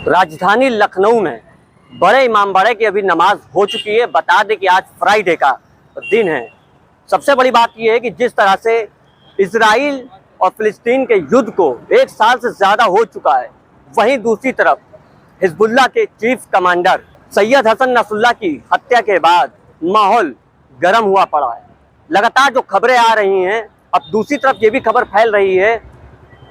राजधानी लखनऊ में बड़े इमामबाड़े की अभी नमाज हो चुकी है। बता दें कि आज फ्राइडे का दिन है। सबसे बड़ी बात यह है कि जिस तरह से इजराइल और फिलिस्तीन के युद्ध को 1 साल से ज़्यादा हो चुका है, वहीं दूसरी तरफ हिजबुल्लाह के chief commander Sayyed Hassan Nasrallah की हत्या के बाद माहौल गर्म हुआ पड़ा है। लगातार जो खबरें आ रही हैं, अब दूसरी तरफ ये भी खबर फैल रही है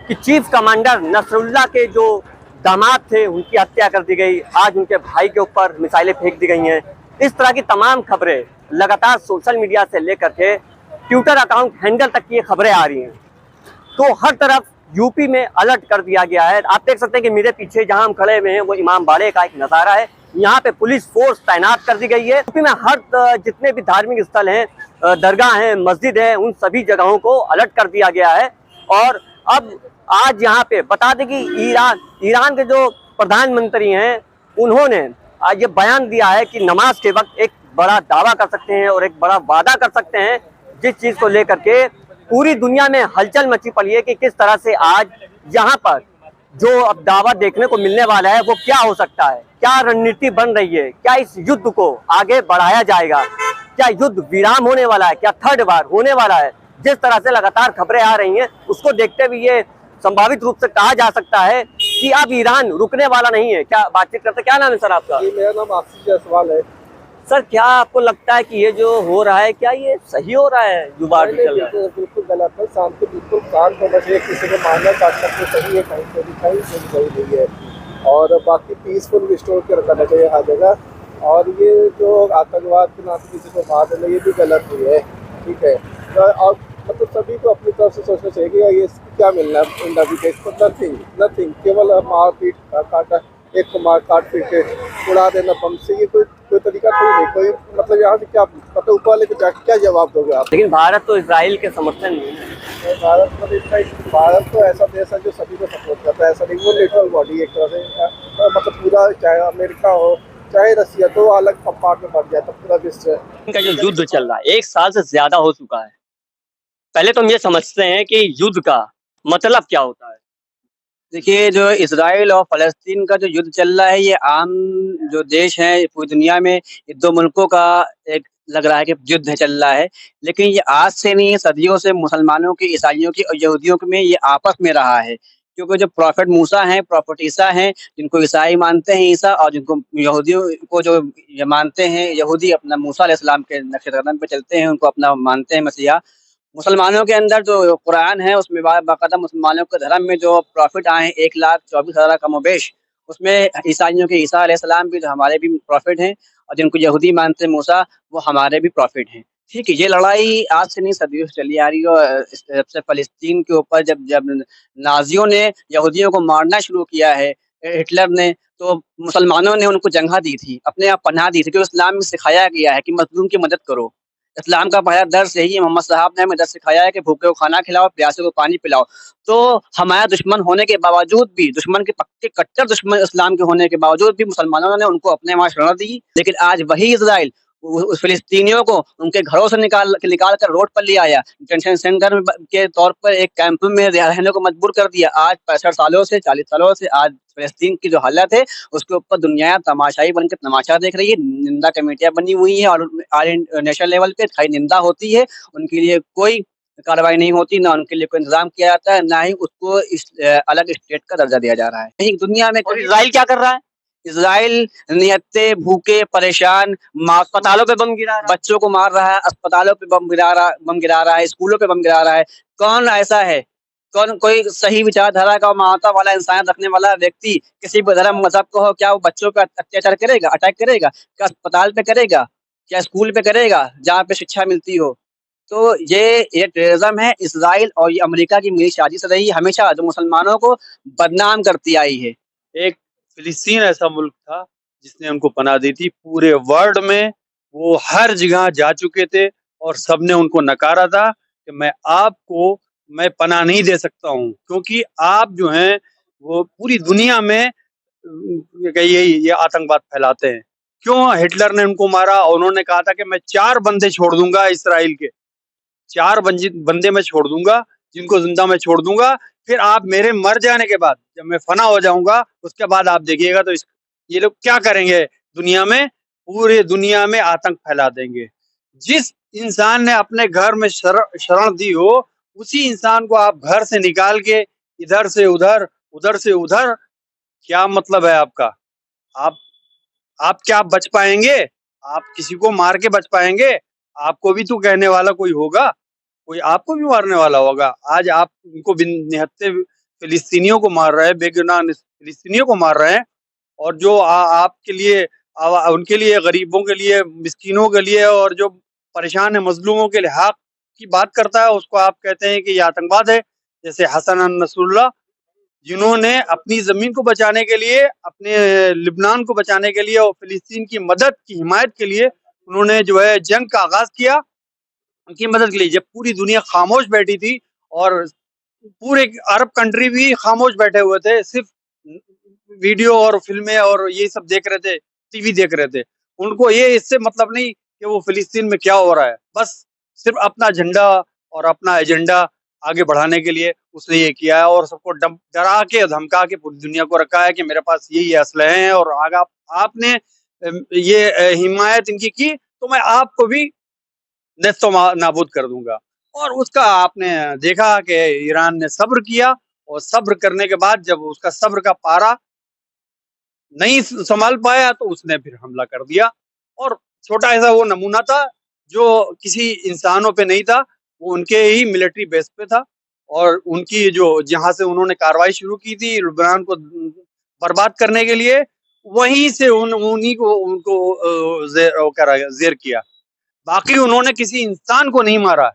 कि चीफ कमांडर नसरुल्लाह के जो दामाद थे उनकी हत्या कर दी गई। आज उनके भाई के ऊपर मिसाइलें फेंक दी गई हैं। इस तरह की तमाम खबरें लगातार सोशल मीडिया से लेकर के ट्विटर अकाउंट हैंडल तक की ये खबरें आ रही हैं। तो हर तरफ यूपी में अलर्ट कर दिया गया है। आप देख सकते हैं कि मेरे पीछे जहां हम खड़े हुए हैं वो इमामबाड़े का एक नज़ारा है। यहाँ पे पुलिस फोर्स तैनात कर दी गई है। यूपी में हर जितने भी धार्मिक स्थल हैं, दरगाह हैं, मस्जिद है, उन सभी जगहों को अलर्ट कर दिया गया है। और अब आज यहाँ पे बता दें कि ईरान के जो प्रधानमंत्री हैं उन्होंने आज ये बयान दिया है कि नमाज के वक्त एक बड़ा दावा कर सकते हैं और एक बड़ा वादा कर सकते हैं, जिस चीज़ को लेकर के पूरी दुनिया में हलचल मची पड़ी है कि किस तरह से आज यहाँ पर जो अब दावा देखने को मिलने वाला है वो क्या हो सकता है, क्या रणनीति बन रही है, क्या इस युद्ध को आगे बढ़ाया जाएगा, क्या युद्ध विराम होने वाला है, क्या थर्ड वार होने वाला है। जिस तरह से लगातार खबरें आ रही हैं उसको देखते हुए ये संभावित रूप से कहा जा सकता है कि अब ईरान रुकने वाला नहीं है। क्या बातचीत करते, क्या नाम है सर आपका? जी, मेरा नाम आशीष जायसवाल है। सर, क्या आपको लगता है कि ये जो हो रहा है क्या ये सही हो रहा है? जो बात चल रहा है बिल्कुल गलत है। शांति बिल्कुल शांत होना चाहिए। किसी को मारना काटना तो सही है, कहीं से दिखाई नहीं है। और बाकी पीसफुल रिस्टोर कर करना चाहिए हर जगह। और ये जो आतंकवाद के नाम से किसी को मार देना ये भी गलत ही है। ठीक है, और मतलब सभी को अपनी तरफ से सोचना चाहिए कि ये क्या मिलना है इंडिया विदेश को। नथिंग, केवल मारपीट काटा, एक को मार काट पीट के उड़ा देना बम से, ये कोई तरीका थोड़ी नहीं। कोई मतलब यहाँ से क्या मतलब ऊपर वाले को जाके क्या जवाब दोगे आप? लेकिन भारत तो इजराइल के समर्थन में है। भारत तो ऐसा देश है जो सभी को सपोर्ट करता है। ऐसा नहीं, वो न्यूट्रल बॉडी एक तरह से, मतलब पूरा चाहे अमेरिका हो चाहे रसिया, तो अलग पार्ट में बढ़ जाए तो पूरा विश्व। इनका जो युद्ध चल रहा है 1 साल से ज्यादा हो चुका है। पहले तो हम ये समझते हैं कि युद्ध का मतलब क्या होता है। देखिए, जो इसराइल और फ़लस्तीन का जो युद्ध चल रहा है, ये आम जो देश हैं पूरी दुनिया में, ये 2 मुल्कों का एक लग रहा है कि युद्ध चल रहा है। लेकिन ये आज से नहीं है, सदियों से मुसलमानों की, ईसाइयों की और यहूदियों के में ये आपस में रहा है। क्योंकि जो प्रॉफेट मूसा हैं, प्रॉफेट ईसा हैं, जिनको ईसाई मानते हैं ईसा, और जिनको यहूदियों को जो ये मानते हैं यहूदी, अपना मूसा अलैहिस्सलाम के नक्शे कदम पे चलते हैं, उनको अपना मानते हैं मसीहा। मुसलमानों के अंदर जो कुरान है उसमें बाकायदा मुसलमानों के धर्म में जो प्रॉफिट आए हैं 1,24,000 कमोबेश, उसमें ईसाइयों के ईसा अलैहिस्सलाम भी, जो हमारे भी प्रॉफिट हैं, और जिनको यहूदी मानते हैं मूसा, वो हमारे भी प्रॉफिट हैं। ठीक है, ये लड़ाई आज से नहीं सदियों से चली आ रही है। और जब फ़लस्तीन के ऊपर जब जब नाज़ियों ने यहूदियों को मारना शुरू किया है, हिटलर ने, तो मुसलमानों ने उनको जगह दी थी, अपने आप पनाह दी थी, क्योंकि इस्लाम में सिखाया गया है कि मज़लूम की मदद करो। इस्लाम का पहला दर्स यही है, मोहम्मद साहब ने हमें दर्स सिखाया है कि भूखे को खाना खिलाओ, प्यासे को पानी पिलाओ। तो हमारा दुश्मन होने के बावजूद भी, दुश्मन के पक्के कट्टर दुश्मन इस्लाम के होने के बावजूद भी मुसलमानों ने उनको अपने वहाँ शरण दी। लेकिन आज वही इजराइल उस फिलिस्तीनियों को उनके घरों से निकाल कर रोड पर ले आया, डिटेंशन सेंटर के तौर पर एक कैंप में रहने को मजबूर कर दिया। आज 65 सालों से, 40 सालों से आज फिलिस्तीन की जो हालत है उसके ऊपर दुनिया तमाशाई बनकर तमाशा देख रही है। निंदा कमेटियां बनी हुई हैं और नेशनल लेवल पे खाली निंदा होती है, उनके लिए कोई कार्रवाई नहीं होती, ना उनके लिए कोई इंतजाम किया जाता है, ना ही उसको अलग स्टेट का दर्जा दिया जा रहा है। यही दुनिया में इजराइल क्या कर रहा है? इजराइल निहत्ते, भूखे, परेशान, अस्पतालों पे बम गिरा रहा है, बच्चों को मार रहा है, अस्पतालों पे बम गिरा रहा है, स्कूलों पे बम गिरा रहा है। कौन ऐसा है, कौन कोई सही विचारधारा का, मानवता वाला, इंसान रखने वाला व्यक्ति किसी भी धर्म मजहब को हो, क्या वो बच्चों पे अत्याचार करेगा, अटैक करेगा? क्या अस्पताल पे करेगा? क्या स्कूल पे करेगा जहाँ पे शिक्षा मिलती हो? तो ये टेररिज्म है। इसराइल और ये अमेरिका की मिली साजिश रही हमेशा, जो मुसलमानों को बदनाम करती आई है। एक फिलिस्तीन ऐसा मुल्क था जिसने उनको पनाह दी थी। पूरे वर्ल्ड में वो हर जगह जा चुके थे और सबने उनको नकारा था कि मैं पनाह नहीं दे सकता हूँ, क्योंकि आप जो हैं वो पूरी दुनिया में ये आतंकवाद फैलाते हैं। क्यों हिटलर ने उनको मारा और उन्होंने कहा था कि मैं 4 बंदे छोड़ दूंगा इसराइल के, 4 बंदे मैं छोड़ दूंगा, जिनको जिंदा मैं छोड़ दूंगा। फिर आप मेरे मर जाने के बाद, जब मैं फना हो जाऊंगा, उसके बाद आप देखिएगा तो ये लोग क्या करेंगे दुनिया में, पूरे दुनिया में आतंक फैला देंगे। जिस इंसान ने अपने घर में शरण दी हो, उसी इंसान को आप घर से निकाल के इधर से उधर, उधर से उधर, क्या मतलब है आपका? आप आप क्या बच पाएंगे? आप किसी को मार के बच पाएंगे? आपको भी तो कहने वाला कोई होगा, कोई आपको भी मारने वाला होगा। आज आप उनको निहत्थे फिलिस्तीनियों को मार रहे हैं, बेगुनाह फिलिस्तीनियों को मार रहे हैं, और जो आपके लिए उनके लिए, गरीबों के लिए, मिस्कीनों के लिए, और जो परेशान है मजलूमों के लिए हक की बात करता है, उसको आप कहते हैं कि ये आतंकवाद है। जैसे हसन नसरुल्लाह, जिन्होंने अपनी जमीन को बचाने के लिए, अपने लिबनान को बचाने के लिए और फिलिस्तीन की मदद की हिमायत के लिए उन्होंने जो है जंग का आगाज किया, उनकी मदद के लिए, जब पूरी दुनिया खामोश बैठी थी और पूरे अरब कंट्री भी खामोश बैठे हुए थे, सिर्फ वीडियो और फिल्में और ये सब देख रहे थे, टीवी देख रहे थे। उनको ये इससे मतलब नहीं कि वो फिलिस्तीन में क्या हो रहा है, बस सिर्फ अपना झंडा और अपना एजेंडा आगे बढ़ाने के लिए उसने ये किया है, और सबको डरा के धमका के पूरी दुनिया को रखा है कि मेरे पास ये असलहे हैं, और आगे आपने ये हिमायत इनकी की तो मैं आपको भी नेस्तो नाबूद कर दूंगा। और उसका आपने देखा कि ईरान ने सब्र किया, और सब्र करने के बाद जब उसका सब्र का पारा नहीं संभाल पाया तो उसने फिर हमला कर दिया। और छोटा ऐसा वो नमूना था जो किसी इंसानों पे नहीं था, वो उनके ही मिलिट्री बेस पे था, और उनकी जो जहां से उन्होंने कार्रवाई शुरू की थी लुबनान को बर्बाद करने के लिए, वहीं से उन्हीं को उनको जेर किया। बाकी उन्होंने किसी इंसान को नहीं मारा।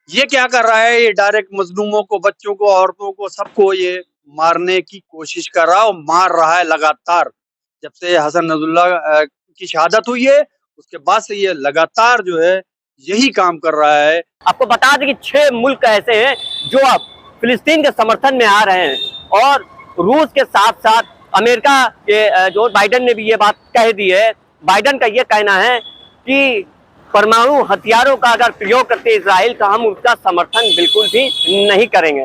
ये क्या कर रहा है, ये डायरेक्ट मजलूमों को, बच्चों को, औरतों को, सबको ये मारने की कोशिश कर रहा है, और मार रहा है लगातार। जब से हसन नसरुल्लाह की शहादत हुई है, उसके बाद से ये लगातार जो है यही काम कर रहा है। आपको बता दें कि 6 मुल्क ऐसे हैं जो अब फिलिस्तीन के समर्थन में आ रहे हैं, और रूस के साथ साथ अमेरिका के जो बाइडन ने भी ये बात कह दी है। बाइडन का ये कहना है कि परमाणु हथियारों का अगर प्रयोग करते इजराइल तो हम उसका समर्थन बिल्कुल भी नहीं करेंगे।